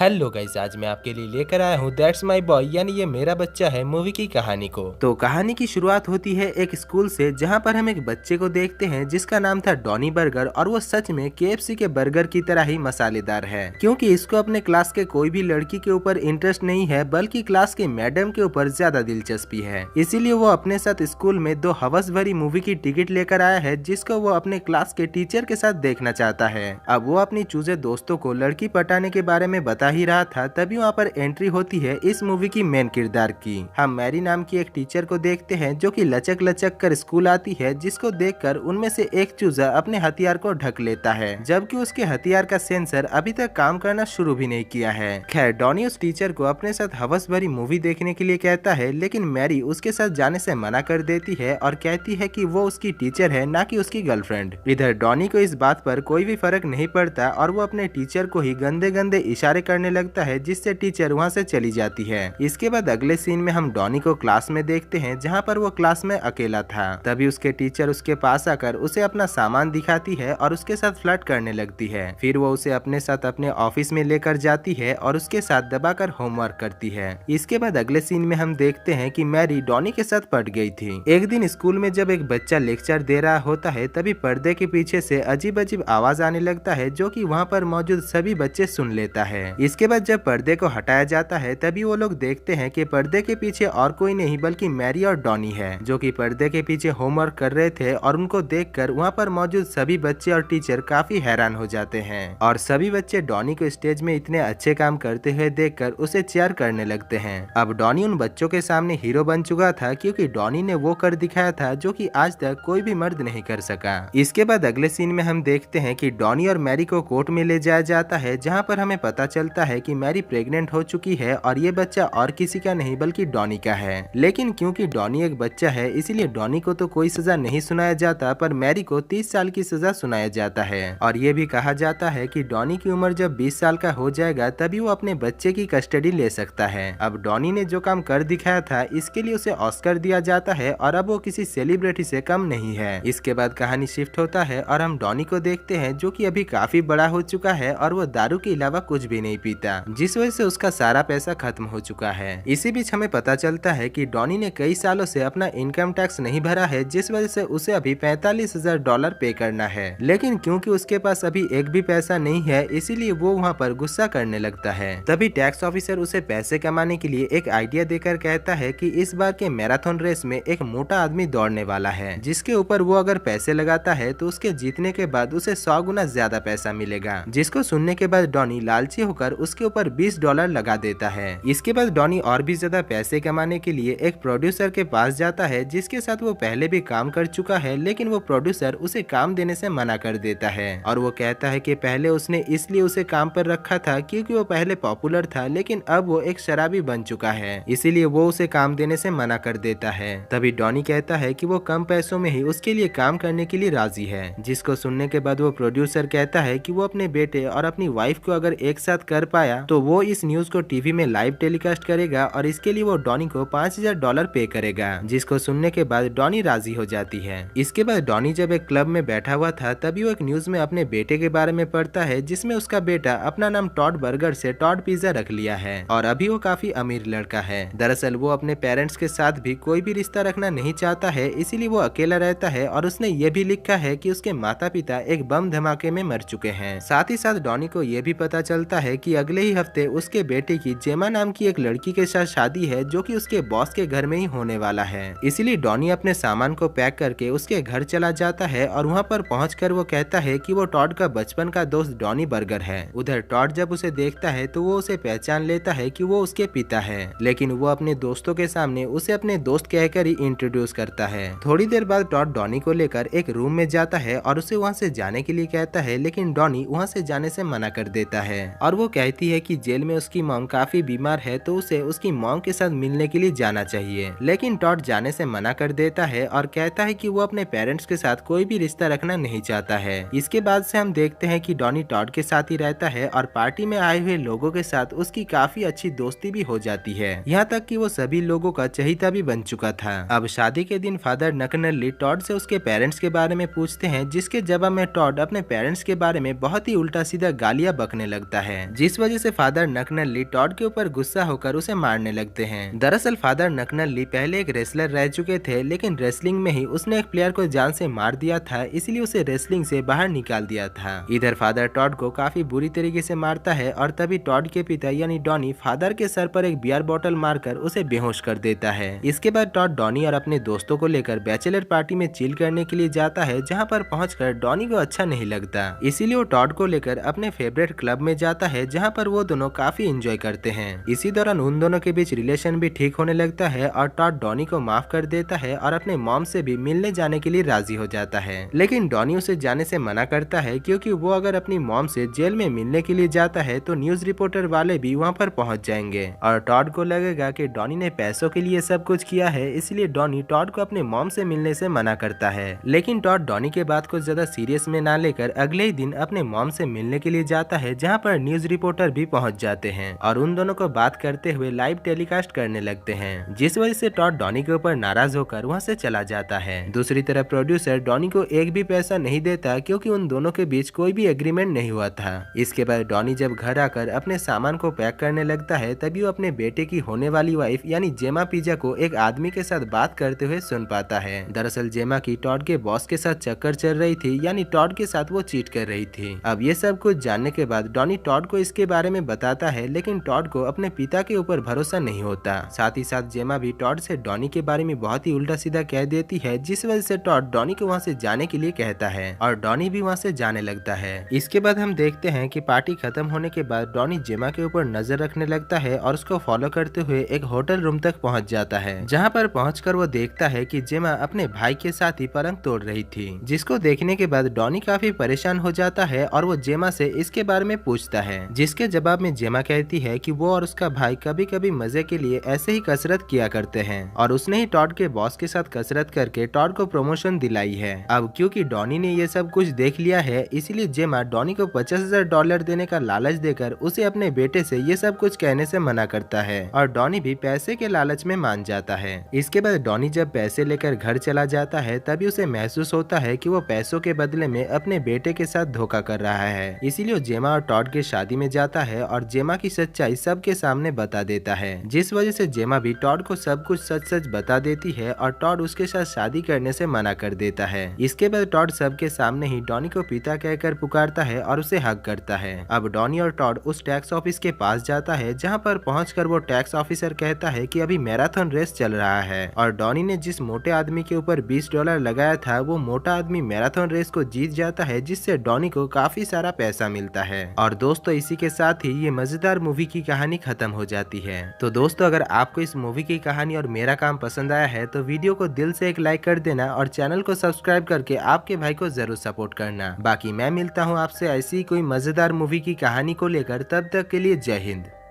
Hello guys, आज मैं आपके लिए लेकर आया हूँ दैट्स माय बॉय यानी ये मेरा बच्चा है मूवी की कहानी को। तो कहानी की शुरुआत होती है एक स्कूल से, जहाँ पर हम एक बच्चे को देखते हैं जिसका नाम था डॉनी बर्गर, और वो सच में KFC के बर्गर की तरह ही मसालेदार है, क्योंकि इसको अपने क्लास के कोई भी लड़की के ऊपर इंटरेस्ट नहीं है, बल्कि क्लास के मैडम के ऊपर ज्यादा दिलचस्पी है। इसीलिए वो अपने साथ स्कूल में 2 हवस भरी मूवी की टिकट लेकर आया है, जिसको वो अपने क्लास के टीचर के साथ देखना चाहता है। अब वो अपनी चूजे दोस्तों को लड़की पटाने के बारे में बता ही रहा था, तभी वहाँ पर एंट्री होती है इस मूवी की मेन किरदार की। हम मैरी नाम की एक टीचर को देखते हैं जो कि लचक लचक कर स्कूल आती है, जिसको देखकर उनमें से एक चूजा अपने हथियार को ढक लेता है, जबकि उसके हथियार का सेंसर अभी तक काम करना शुरू भी नहीं किया है। खैर, डॉनी उस टीचर को अपने साथ हवस भरी मूवी देखने के लिए कहता है, लेकिन मैरी उसके साथ जाने से मना कर देती है और कहती है कि वो उसकी टीचर है, ना कि उसकी गर्लफ्रेंड। इधर डॉनी को इस बात पर कोई भी फर्क नहीं पड़ता और वो अपने टीचर को ही गंदे गंदे इशारे करने लगता है, जिससे टीचर वहाँ से चली जाती है। इसके बाद अगले सीन में हम डॉनी को क्लास में देखते हैं, जहाँ पर वो क्लास में अकेला था। तभी उसके टीचर उसके पास आकर उसे अपना सामान दिखाती है और उसके साथ फ्लर्ट करने लगती है। फिर वो उसे अपने साथ अपने ऑफिस में लेकर जाती है और उसके साथ दबाकर होमवर्क करती है। इसके बाद अगले सीन में हम देखते हैं कि मैरी डॉनी के साथ पट गई थी। एक दिन स्कूल में जब एक बच्चा लेक्चर दे रहा होता है, तभी पर्दे के पीछे से अजीब अजीब आवाज आने लगता है, जो कि वहाँ पर मौजूद सभी बच्चे सुन लेता है। इसके बाद जब पर्दे को हटाया जाता है, तभी वो लोग देखते हैं कि पर्दे के पीछे और कोई नहीं बल्कि मैरी और डॉनी है, जो कि पर्दे के पीछे होमवर्क कर रहे थे। और उनको देखकर वहाँ पर मौजूद सभी बच्चे और टीचर काफी हैरान हो जाते हैं, और सभी बच्चे डॉनी को स्टेज में इतने अच्छे काम करते हुए देखकर उसे चेयर करने लगते हैं। अब डॉनी उन बच्चों के सामने हीरो बन चुका था, क्योंकि डॉनी ने वो कर दिखाया था जो कि आज तक कोई भी मर्द नहीं कर सका। इसके बाद अगले सीन में हम देखते हैं कि डॉनी और मैरी को कोर्ट में ले जाया जाता है, जहाँ पर हमें पता चलता है कि मैरी प्रेग्नेंट हो चुकी है और ये बच्चा और किसी का नहीं बल्कि डॉनी का है। लेकिन क्योंकि डॉनी एक बच्चा है, इसीलिए डॉनी को तो कोई सजा नहीं सुनाया जाता, पर मैरी को 30 साल की सजा सुनाया जाता है। और ये भी कहा जाता है कि डॉनी की उम्र जब 20 साल का हो जाएगा, तभी वो अपने बच्चे की कस्टडी ले सकता है। अब डॉनी ने जो काम कर दिखाया था, इसके लिए उसे ऑस्कर दिया जाता है, और अब वो किसी सेलिब्रिटी से कम नहीं है। इसके बाद कहानी शिफ्ट होता है और हम डॉनी को देखते हैं, जो कि अभी काफी बड़ा हो चुका है और वो दारू के अलावा कुछ भी नहीं पीता, जिस वजह से उसका सारा पैसा खत्म हो चुका है। इसी बीच हमें पता चलता है कि डॉनी ने कई सालों से अपना इनकम टैक्स नहीं भरा है, जिस वजह से उसे अभी $45,000 पे करना है। लेकिन क्योंकि उसके पास अभी एक भी पैसा नहीं है, इसीलिए वो वहाँ पर गुस्सा करने लगता है। तभी टैक्स ऑफिसर उसे पैसे कमाने के लिए एक आइडिया देकर कहता है कि इस बार के मैराथन रेस में एक मोटा आदमी दौड़ने वाला है, जिसके ऊपर वो अगर पैसे लगाता है तो उसके जीतने के बाद उसे 100 गुना ज्यादा पैसा मिलेगा। जिसको सुनने के बाद डॉनी लालची होकर उसके ऊपर $20 लगा देता है। इसके बाद डॉनी और भी ज्यादा पैसे कमाने के लिए एक प्रोड्यूसर के पास जाता है, जिसके साथ वो पहले भी काम कर चुका है, लेकिन वो प्रोड्यूसर उसे काम देने से मना कर देता है। और वो कहता है कि पहले उसने इसलिए उसे काम पर रखा था क्योंकि वो पहले पॉपुलर था, लेकिन अब वो एक शराबी बन चुका है, इसीलिए वो उसे काम देने से मना कर देता है। तभी डॉनी कहता है कि वो कम पैसों में ही उसके लिए काम करने के लिए राजी है। जिसको सुनने के बाद वो प्रोड्यूसर कहता है कि वो अपने बेटे और अपनी वाइफ को अगर एक साथ कर पाया तो वो इस न्यूज को टीवी में लाइव टेलीकास्ट करेगा, और इसके लिए वो डॉनी को $5,000 पे करेगा। जिसको सुनने के बाद डॉनी राजी हो जाती है। इसके बाद डॉनी जब एक क्लब में बैठा हुआ था, तभी वो एक न्यूज में अपने बेटे के बारे में पढ़ता है, जिसमें उसका बेटा अपना नाम टॉड बर्गर से टॉड पिज्जा रख लिया है, और अभी वो काफी अमीर लड़का है। दरअसल वो अपने पेरेंट्स के साथ भी कोई भी रिश्ता रखना नहीं चाहता है, इसीलिए वो अकेला रहता है, और उसने ये भी लिखा है कि उसके माता पिता एक बम धमाके में मर चुके हैं। साथ ही साथ डॉनी को ये भी पता चलता है कि अगले ही हफ्ते उसके बेटे की जेमा नाम की एक लड़की के साथ शादी है, जो कि उसके बॉस के घर में ही होने वाला है। इसीलिए डॉनी अपने सामान को पैक करके उसके घर चला जाता है, और वहाँ पर पहुंचकर वो कहता है कि वो टॉड का बचपन का दोस्त डॉनी बर्गर है। उधर टॉड जब उसे देखता है तो वो उसे पहचान लेता है कि वो उसके पिता है, लेकिन वो अपने दोस्तों के सामने उसे अपने दोस्त कहकर ही इंट्रोड्यूस करता है। थोड़ी देर बाद टॉड डॉनी को लेकर एक रूम में जाता है और उसे वहाँ से जाने के लिए कहता है, लेकिन डॉनी वहाँ से जाने से मना कर देता है, और वो कहती है कि जेल में उसकी मॉम काफी बीमार है, तो उसे उसकी मॉम के साथ मिलने के लिए जाना चाहिए। लेकिन टॉड जाने से मना कर देता है और कहता है कि वो अपने पेरेंट्स के साथ कोई भी रिश्ता रखना नहीं चाहता है। इसके बाद से हम देखते हैं कि डॉनी टॉड के साथ ही रहता है, और पार्टी में आए हुए लोगों के साथ उसकी काफी अच्छी दोस्ती भी हो जाती है, यहाँ तक कि वो सभी लोगों का चहेता भी बन चुका था। अब शादी के दिन फादर नकनली टॉड से उसके पेरेंट्स के बारे में पूछते हैं, जिसके जवाब में टॉड अपने पेरेंट्स के बारे में बहुत ही उल्टा सीधा गालियां बकने लगता है, जिस वजह से फादर नकनली टॉड के ऊपर गुस्सा होकर उसे मारने लगते हैं। दरअसल फादर नकनली पहले एक रेसलर रह चुके थे, लेकिन रेसलिंग में ही उसने एक प्लेयर को जान से मार दिया था, इसलिए उसे रेसलिंग से बाहर निकाल दिया था। इधर फादर टॉड को काफी बुरी तरीके से मारता है और तभी टॉड के पिता यानी डॉनी फादर के सर पर एक बियर बोतल मारकर उसे बेहोश कर देता है। इसके बाद टॉड डॉनी और अपने दोस्तों को लेकर बैचलर पार्टी में चिल करने के लिए जाता है, जहाँ पर पहुंचकर डॉनी को अच्छा नहीं लगता, इसीलिए वो टॉड को लेकर अपने फेवरेट क्लब में जाता है, जहाँ पर वो दोनों काफी एंजॉय करते हैं। इसी दौरान उन दोनों के बीच रिलेशन भी ठीक होने लगता है और टॉड डॉनी को माफ कर देता है और अपने मॉम से भी मिलने जाने के लिए राजी हो जाता है। लेकिन डॉनी उसे जाने से मना करता है, क्योंकि वो अगर अपनी मॉम से जेल में मिलने के लिए जाता है तो न्यूज रिपोर्टर वाले भी वहाँ पर पहुँच जाएंगे और टॉड को लगेगा कि डॉनी ने पैसों के लिए सब कुछ किया है, इसलिए डॉनी टॉड को अपने मॉम से मिलने से मना करता है। लेकिन टॉड डॉनी के बात को ज्यादा सीरियस में ना लेकर अगले ही दिन अपने मॉम से मिलने के लिए जाता है, जहाँ पर न्यूज रिपोर्टर भी पहुँच जाते हैं और उन दोनों को बात करते हुए लाइव टेलीकास्ट करने लगते हैं, जिस वजह से टॉड डॉनी के ऊपर नाराज होकर वहाँ से चला जाता है। दूसरी तरफ प्रोड्यूसर डॉनी को एक भी पैसा नहीं देता, क्योंकि उन दोनों के बीच कोई भी एग्रीमेंट नहीं हुआ था। इसके बाद डॉनी जब घर आकर अपने सामान को पैक करने लगता है, तभी वो अपने बेटे की होने वाली वाइफ यानी जेमा पिज़्ज़ा को एक आदमी के साथ बात करते हुए सुन पाता है। दरअसल जेमा की टॉड के बॉस के साथ चक्कर चल रही थी, यानी टॉड के साथ वो चीट कर रही थी। अब ये सब कुछ जानने के बाद डॉनी टॉड को इसके बारे में बताता है, लेकिन टॉड को अपने पिता के ऊपर भरोसा नहीं होता। साथ ही साथ जेमा भी टॉड से डॉनी के बारे में बहुत ही उल्टा सीधा कह देती है, जिस वजह से टॉड डॉनी को वहाँ से जाने के लिए कहता है और डॉनी भी वहाँ से जाने लगता है। इसके बाद हम देखते हैं कि पार्टी खत्म होने के बाद डॉनी जेमा के ऊपर नजर रखने लगता है और उसको फॉलो करते हुए एक होटल रूम तक पहुंच जाता है, जहां पर पहुंचकर वो देखता है कि जेमा अपने भाई के साथ ही पलंग तोड़ रही थी, जिसको देखने के बाद डॉनी काफी परेशान हो जाता है और वो जेमा से इसके बारे में पूछता है, जिसके जवाब में जेमा कहती है कि वो और उसका भाई कभी कभी मजे के लिए ऐसे ही कसरत किया करते हैं और उसने ही टॉड के बॉस के साथ कसरत करके टॉड को प्रमोशन दिलाई है। अब क्योंकि डॉनी ने ये सब कुछ देख लिया है, इसीलिए जेमा डॉनी को $50,000 देने का लालच देकर उसे अपने बेटे से ये सब कुछ कहने से मना करता है और डॉनी भी पैसे के लालच में मान जाता है। इसके बाद डॉनी जब पैसे लेकर घर चला जाता है, तभी उसे महसूस होता है कि वो पैसों के बदले में अपने बेटे के साथ धोखा कर रहा है, इसीलिए जेमा और टॉड के शादी में जाता है और जेमा की सच्चाई सबके सामने बता देता है, जिस वजह से जेमा भी टॉड को सब कुछ सच सच बता देती है और टॉड उसके साथ शादी करने से मना कर देता है। इसके बाद टॉड सबके सामने ही डॉनी को पिता कहकर पुकारता है और उसे हक करता है। अब डॉनी और टॉड उस टैक्स ऑफिस के पास जाता है, जहां पर पहुंचकर वो टैक्स ऑफिसर कहता है कि अभी मैराथन रेस चल रहा है और डॉनी ने जिस मोटे आदमी के ऊपर $20 लगाया था, वो मोटा आदमी मैराथन रेस को जीत जाता है, जिससे डॉनी को काफी सारा पैसा मिलता है। और दोस्तों इसी के साथ ही ये मजेदार मूवी की कहानी खत्म हो जाती है। तो दोस्तों अगर आपको इस मूवी की कहानी और मेरा काम पसंद आया है तो वीडियो को दिल से एक लाइक कर देना और चैनल को सब्सक्राइब करके आपके भाई को जरूर सपोर्ट करना। बाकी मैं मिलता हूँ आपसे ऐसी कोई मजेदार मूवी की कहानी को लेकर, तब तक के लिए जय हिंद।